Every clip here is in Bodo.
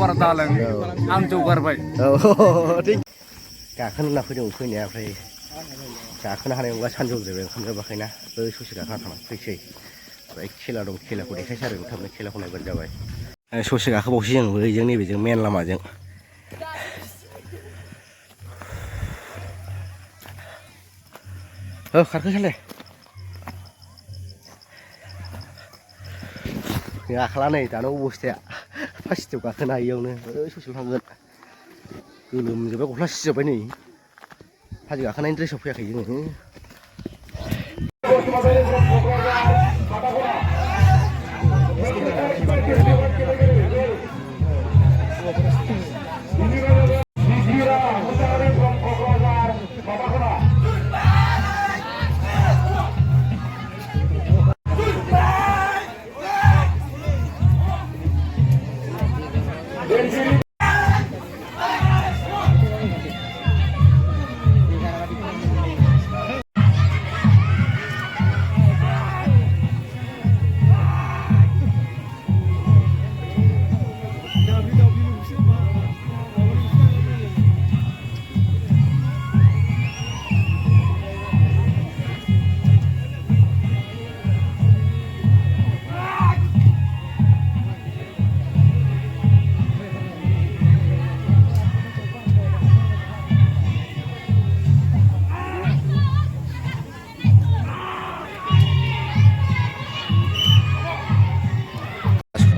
परदालां आं जौगारबाय गाखोनो होनना फैदों फैनाया ओमफ्राय गाखोनो हानाय नंला सानजौद्रायबाय ओंखाम जाबाखैना बै ससे गाखोना थांना फैसै ओमफ्राय खेला दं खेलाखौ देखायसै आरो नोंथांनो खेलाखौ नायबानो जाबाय ससे गाखोबावसै जों बैजों नैबेजों मेन लामाजों खारखो साले गाखोला नै दानो अबस्थाया फासिटियाव गाखोनो हायियावनो बै ससेल' थांगोन गोलोमजोब्बाय गस्ला सिजोब्बाय नै हाजो गाखोनायनि ड्रेसाव फैयाखै जोङो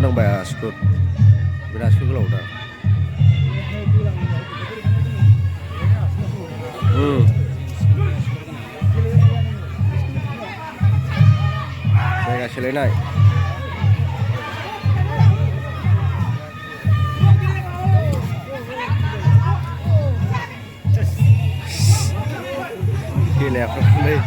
नांबाय स्कुट बिराद स्कुट गोलाव दा जायगा सोलायनाय खेलायाफ्रालाय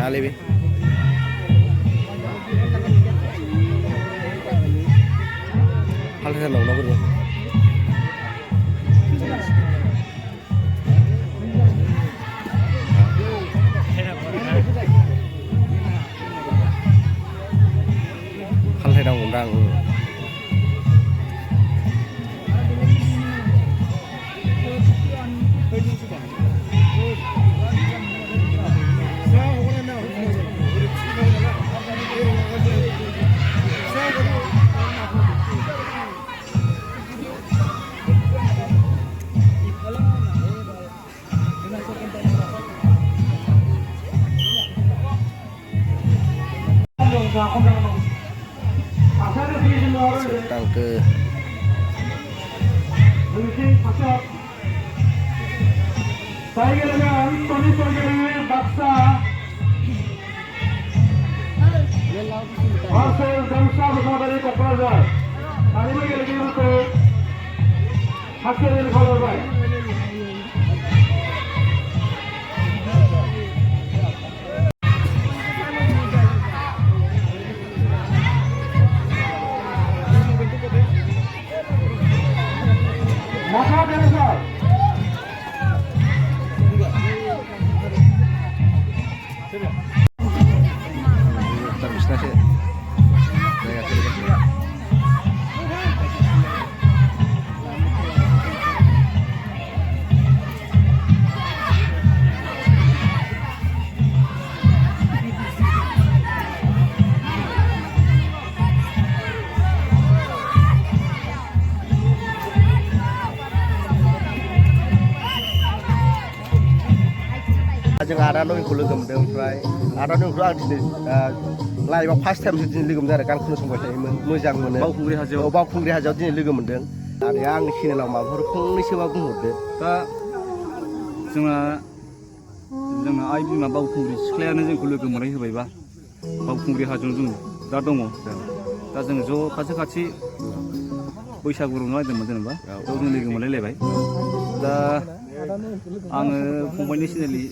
Kali hal hal nào nó cũng hal hal nào cũng đang sedang ke जों आदा नयनखौ लोगो मोनदों ओमफ्राय आदा नयनखौ आं दिनै लाइभआव फार्स्ट टाइमसो दिनै लोगो मोनदों आरो गान खोनासंबाय थायोमोन मोजां मोनो बावखुंग्रि हाजोआव बावखुंग्रि हाजोआव दिनै लोगो मोनदों आरो आंनि चेनेलाव माबाफोर फंनैसोबा बुंहरदो दा जोंना आइ बिमा बावखुंग्रि सिख्लायानो जोंखौ लोगो मोननाय होबायबा बावखुंग्रि हाजोआव जों दा दङ दा जों ज' खाथि बैसागु रंजानो नागिरदोंमोन जेनेबा बेयाव जों लोगो मोनलायलायबाय दा आङो फंबायनि चेनेलनि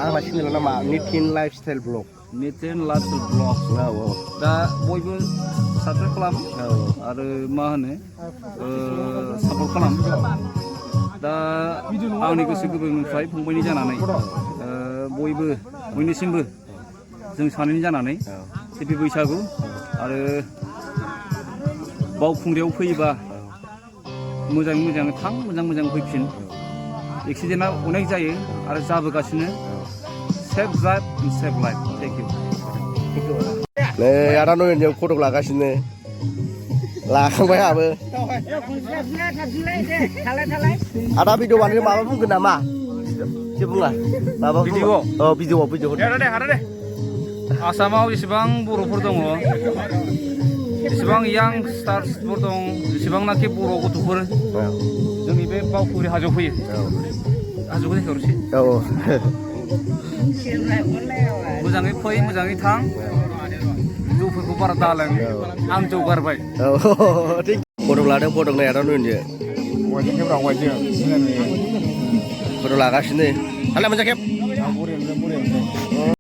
आंना चेनेला नामा Nitin life style blog Nitin life style blog दा बयबो साबसक्राइब खालाम आरो मा होनो सापर्ट खालाम दा आंनि गोसो गोरबोनिफ्राय फंबायनि जानानै बयबो बयनिसिमबो जों सानैनि जानानै हेपि बैसागु आरो बावखुंग्रियाव फैयोबा मोजाङै थां मोजां फैफिन एक्सिडेन्टआ अनेक जायो आरो जाबोगासिनो safe drive safe life thank you नै आदा नयनजों फट' लागासिनो लाखांबाय आंहाबो आदा भिडिअ बानायनो माबा बुंगोन नामा एसे बुङा माबा भिडिअ दे आसामाव जेसेबां बर'फोर दङ जेसेबां यां स्टार्सफोर दं जेसेबांनाखि बर' गथ'फोर जोंनि बे बावखुंग्रि हाजोआव फैयो हाजोखौ जायगायावसै मोजाङै फै मोजाङै थां जौफोरखौ बारा दालों आं जौ गारबाय फट' लादों फट' नाय आदा नयनजों फट' लागासिनो हालाय मोनसे खेब